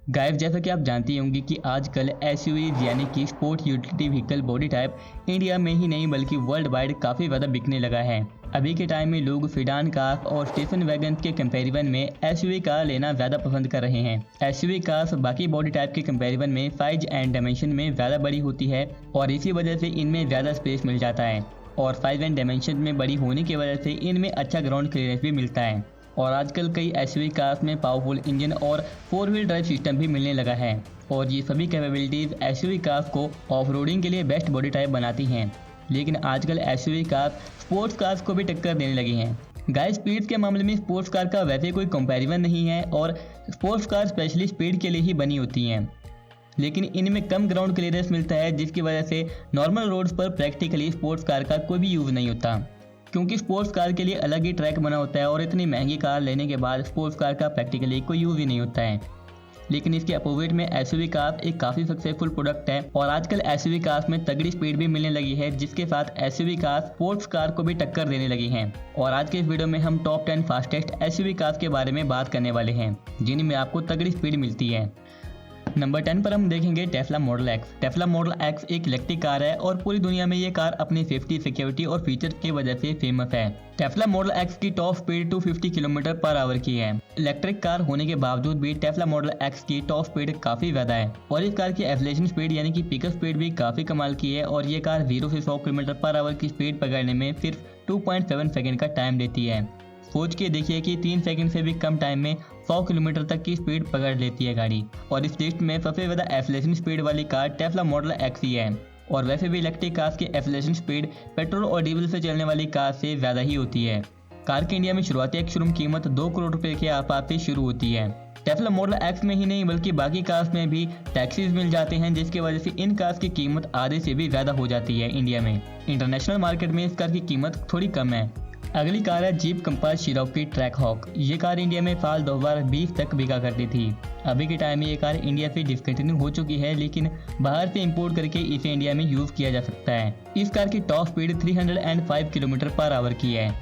Guys, जैसा कि आप जानती होंगी कि आजकल एसयूवीज यानी कि sport utility vehicle body type India में ही नहीं बल्कि वर्ल्ड वाइड काफ़ी ज़्यादा बिकने लगा है। अभी के टाइम में लोग सेडान कार और स्टेशन वैगन के कंपैरिजन में एसयूवी कार लेना ज़्यादा पसंद कर रहे हैं। एसयूवी कार्स बाकी बॉडी टाइप के कंपैरिजन में साइज एंड डायमेंशन में ज़्यादा बड़ी होती है और इसी वजह से इनमें ज़्यादा स्पेस मिल जाता है और साइज एंड डायमेंशन में बड़ी होने की वजह से इनमें अच्छा ग्राउंड क्लियरेंस भी मिलता है। और आजकल कई एसयूवी कार्स में पावरफुल इंजन और 4 व्हील ड्राइव सिस्टम भी मिलने लगा है और ये सभी कैपेबिलिटीज एसयूवी कार्स को ऑफ रोडिंग के लिए बेस्ट बॉडी टाइप बनाती हैं। लेकिन आजकल एसयूवी कार्स स्पोर्ट्स कार्स को भी टक्कर देने लगी हैं। गाइस, स्पीड के मामले में स्पोर्ट्स कार का वैसे कोई कंपैरिजन नहीं है और स्पोर्ट्स कार स्पेशली स्पीड के लिए ही बनी होती हैं, लेकिन इनमें कम ग्राउंड क्लियरेंस मिलता है जिसकी वजह से नॉर्मल रोड्स पर प्रैक्टिकली स्पोर्ट्स कार का कोई भी यूज़ नहीं होता, क्योंकि स्पोर्ट्स कार के लिए अलग ही ट्रैक बना होता है और इतनी महंगी कार लेने के बाद स्पोर्ट्स कार का प्रैक्टिकली कोई यूज़ ही नहीं होता है। लेकिन इसके अपोजिट में एसयूवी कार एक काफ़ी सक्सेसफुल प्रोडक्ट है और आजकल एसयूवी कार्स में तगड़ी स्पीड भी मिलने लगी है, जिसके साथ एसयूवी कार स्पोर्ट्स कार को भी टक्कर देने लगी हैं। और आज के इस वीडियो में हम टॉप 10 फास्टेस्ट एसयूवी कार्स के बारे में बात करने वाले हैं जिनमें आपको तगड़ी स्पीड मिलती है। नंबर 10 पर हम देखेंगे Tesla model x. Tesla model x एक इलेक्ट्रिक कार है और पूरी दुनिया में ये कार अपनी सेफ्टी, सिक्योरिटी और फीचर की वजह से फेमस है। टेस्ला मॉडल एक्स की top speed 250 kilometre per hour की है। इलेक्ट्रिक कार होने के बावजूद भी टेस्ला मॉडल एक्स की टॉप स्पीड काफी ज्यादा है और इस कार की एक्सेलरेशन स्पीड यानी कि पिकअप स्पीड भी काफी कमाल की है और ये कार 0 से 100 किलोमीटर पर आवर की स्पीड पकड़ने में सिर्फ 2.7 सेकंड का टाइम लेती है। सोच के देखिए कि 3 सेकंड से भी कम टाइम में 100 किलोमीटर तक की स्पीड पकड़ लेती है गाड़ी। और इस लिस्ट में सबसे ज़्यादा एक्सेलरेशन स्पीड वाली कार टेस्ला मॉडल एक्स ही है। और वैसे भी इलेक्ट्रिक कार्स की एक्सेलरेशन स्पीड पेट्रोल और डीजल से चलने वाली कार से ज़्यादा ही होती है। कार की इंडिया में शुरुआती एक्स-शोरूम कीमत 2 करोड़ रुपए के आसपास से शुरू होती है। टेस्ला मॉडल एक्स में ही नहीं बल्कि बाकी कार्स में भी टैक्सीज मिल जाते हैं, जिसकी वजह से इन कार्स की कीमत आधे से भी ज़्यादा हो जाती है इंडिया में। इंटरनेशनल मार्केट में इस कार की कीमत थोड़ी कम है। अगली कार है जीप कंपास शिरोकी ट्रैकहॉक। ये कार इंडिया में साल 2020 तक बिका करती थी। अभी के टाइम में ये कार इंडिया से डिसकंटिन्यू हो चुकी है, लेकिन बाहर से इंपोर्ट करके इसे इंडिया में यूज़ किया जा सकता है। इस कार की top speed 305 kilometre per hour की है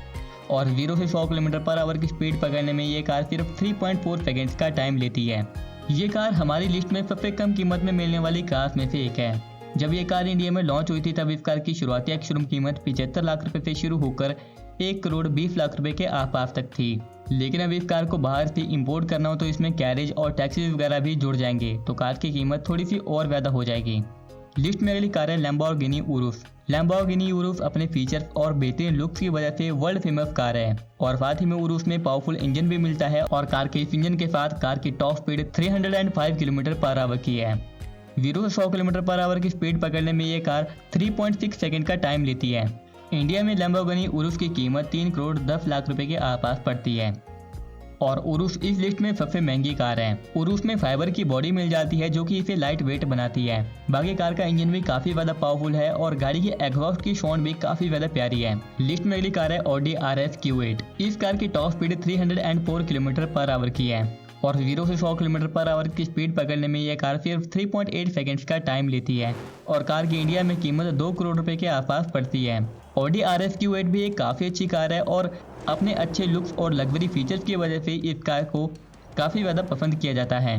और 0 से 100 किलोमीटर पर आवर की स्पीड पकड़ने में ये कार सिर्फ 3.4 सेकेंड्स का टाइम लेती है। ये कार हमारी लिस्ट में सबसे कम कीमत में मिलने वाली कार्स में से एक है। जब ये कार इंडिया में लॉन्च हुई थी तब इस कार की शुरुआती एक्स-शोरूम कीमत 75 लाख रुपए से शुरू होकर 1 करोड़ 20 लाख रुपए के आसपास तक थी। लेकिन अब इस कार को बाहर से इंपोर्ट करना हो तो इसमें कैरेज और टैक्सीज वगैरह भी जुड़ जाएंगे, तो कार की कीमत थोड़ी सी और ज़्यादा हो जाएगी। लिस्ट में अगली कार है लैम्बोर्गिनी उरुस। लैम्बोर्गिनी उरुस अपने फीचर्स और बेहतरीन लुक्स की वजह से वर्ल्ड फेमस कार है और साथ ही में उरुस में पावरफुल इंजन भी मिलता है और कार के इस इंजन के साथ कार की top speed 305 kilometre per hour की है। 0 से 100 किलोमीटर पर आवर की स्पीड पकड़ने में ये कार 3.6 सेकंड का टाइम लेती है। इंडिया में लैम्बोर्गिनी उरुस की कीमत 3 करोड़ 10 लाख रुपए के आसपास पड़ती है और उरुस इस लिस्ट में सबसे महंगी कार है। उरुस में फाइबर की बॉडी मिल जाती है जो कि इसे लाइट वेट बनाती है। बाकी कार का इंजन भी काफी ज्यादा पावरफुल है और गाड़ी की एग्जॉस्ट की साउंड भी काफी ज्यादा प्यारी है। लिस्ट में अगली कार है ऑडी RS Q8। इस कार की top speed 304 kilometre per hour की है और 0 से 100 किलोमीटर पर आवर की स्पीड पकड़ने में यह कार सिर्फ 3.8 सेकंड्स का टाइम लेती है और कार की इंडिया में कीमत 2 करोड़ रुपए के आसपास पड़ती है। ऑडी RS Q8 भी एक काफ़ी अच्छी कार है और अपने अच्छे लुक्स और लग्जरी फीचर्स की वजह से इस कार को काफ़ी ज़्यादा पसंद किया जाता है।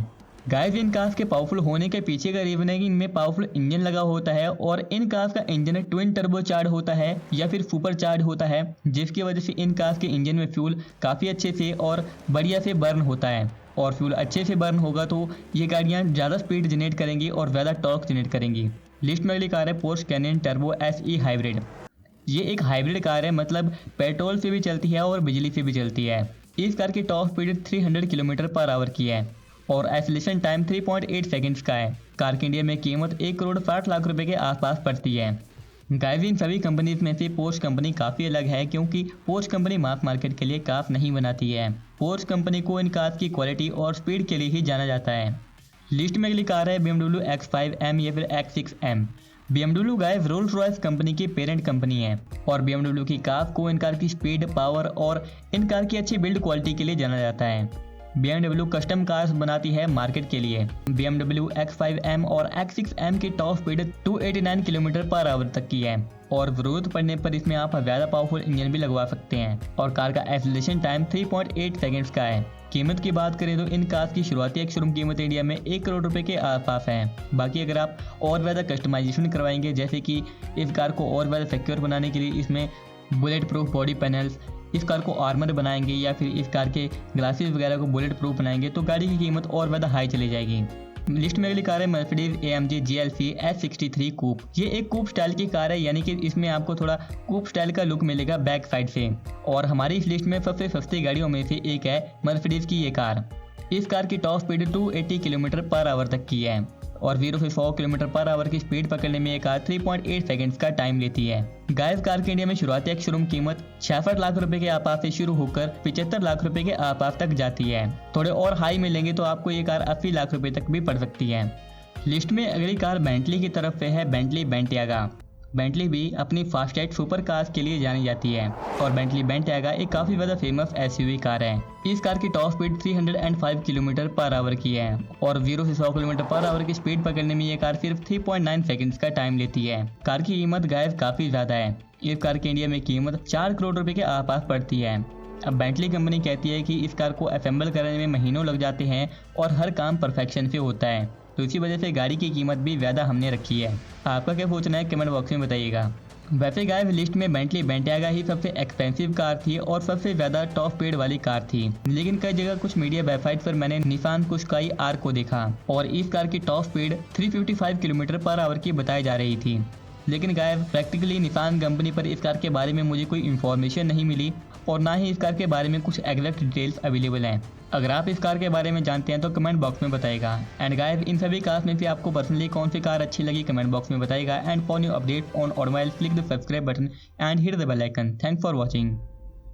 गाइस, इन कार्स के पावरफुल होने के पीछे का रीजन है कि इनमें पावरफुल इंजन लगा होता है और इन कार्स का इंजन ट्विन टर्बो चार्ज होता है या फिर सुपर चार्ज होता है, जिसकी वजह से इन कार्स के इंजन में फ्यूल काफ़ी अच्छे से और बढ़िया से बर्न होता है और फ्यूल अच्छे से बर्न होगा तो ये गाड़ियाँ ज़्यादा स्पीड जनरेट करेंगी और ज़्यादा टॉर्क जनरेट करेंगी। लिस्ट में अगली कार है पोर्श कैयन टर्बो SE हाइब्रिड। ये एक हाइब्रिड कार है, मतलब पेट्रोल से भी चलती है और बिजली से भी चलती है। इस कार की top speed 300 kilometre per hour की है और एक्सेलरेशन टाइम 3.8 सेकंड्स का है। कार की इंडिया में कीमत 1 करोड़ 60 लाख रुपए के आसपास पड़ती है। गाइस, इन सभी कंपनीज में से पोर्श कंपनी काफ़ी अलग है क्योंकि पोर्श कंपनी मास मार्केट के लिए कार नहीं बनाती है। पोर्श कंपनी को इन कार्स की क्वालिटी और स्पीड के लिए ही जाना जाता है। लिस्ट में अगली कार है BMW X5M या फिर X6M। BMW guys Rolls Royce company की पेरेंट कंपनी है और BMW की कार को इन कार की स्पीड, पावर और इन कार की अच्छी बिल्ड क्वालिटी के लिए जाना जाता है। BMW कस्टम कार्स बनाती है मार्केट के लिए। BMW X5M और X6M की top speed 289 kilometre per hour तक की है और जरूरत पड़ने पर इसमें आप ज़्यादा पावरफुल इंजन भी लगवा सकते हैं और कार का एक्सेलरेशन टाइम 3.8 सेकंड्स का है कीमत की बात करें तो इन कार्स की शुरुआती एक शोरूम कीमत इंडिया में 1 करोड़ रुपए के आसपास है। बाकी अगर आप और ज़्यादा कस्टमाइजेशन करवाएंगे, जैसे कि इस कार को और ज़्यादा सिक्योर बनाने के लिए इसमें बुलेट प्रूफ बॉडी पैनल्स, इस कार को आर्मर बनाएंगे या फिर इस कार के ग्लासेस वगैरह को बुलेट प्रूफ बनाएंगे, तो गाड़ी की कीमत और ज़्यादा हाई चली जाएगी। लिस्ट में अगली कार है मर्सिडीज AMG GLC S63 कूप। ये एक कूप स्टाइल की कार है, यानी कि इसमें आपको थोड़ा कूप स्टाइल का लुक मिलेगा बैक साइड से। और हमारी इस लिस्ट में सबसे सस्ती गाड़ियों में से एक है मर्सिडीज की ये कार। इस कार की top speed 280 kilometre per hour तक की है और 0 से 100 किलोमीटर पर आवर की स्पीड पकड़ने में ये कार 3.8 सेकंड्स का टाइम लेती है। गाइस, कार की इंडिया में शुरुआती एक शोरूम कीमत 66 लाख रुपए के आसपास से शुरू होकर 75 लाख रुपए के आसपास तक जाती है। थोड़े और हाई में लेंगे तो आपको ये कार 80 लाख रुपए तक भी पड़ सकती है। लिस्ट में अगली कार बेंटली की तरफ से है बेंटली बेंटियागा। बेंटली भी अपनी फास्टेस्ट सुपर कार्स के लिए जानी जाती है और बेंटली बेंटियागा एक काफ़ी ज़्यादा फेमस SUV कार है। इस कार की top speed 305 kilometre per hour की है और 0 से 100 किलोमीटर पर आवर की स्पीड पकड़ने में ये कार सिर्फ 3.9 सेकंड्स का टाइम लेती है। कार की कीमत गाइस काफ़ी ज़्यादा है। इस कार की इंडिया में कीमत 4 करोड़ रुपए के आसपास पड़ती है। अब बेंटली कंपनी कहती है कि इस कार को असेंबल करने में महीनों लग जाते हैं और हर काम परफेक्शन से होता है, तो इसी वजह से गाड़ी की कीमत भी ज़्यादा हमने रखी है। आपका क्या सोचना है कमेंट बॉक्स में बताइएगा। वैसे गाइस, लिस्ट में बेंटली बेंटियागा ही सबसे एक्सपेंसिव कार थी और सबसे ज़्यादा टॉप स्पीड वाली कार थी, लेकिन कई जगह कुछ मीडिया वेबसाइट पर मैंने निसान कुश्काई R को देखा और इस कार की top speed 355 kilometre per hour की बताई जा रही थी। लेकिन गाइस, प्रैक्टिकली निसान कंपनी पर इस कार के बारे में मुझे कोई इन्फॉर्मेशन नहीं मिली और ना ही इस कार के बारे में कुछ एग्जैक्ट डिटेल्स अवेलेबल हैं। अगर आप इस कार के बारे में जानते हैं तो कमेंट बॉक्स में बताइएगा। एंड गाइस, इन सभी कार्स में से आपको पर्सनली कौन सी कार अच्छी लगी कमेंट बॉक्स में बताइएगा। And for new update on automobile click the subscribe button and hit the bell icon. Thanks for watching.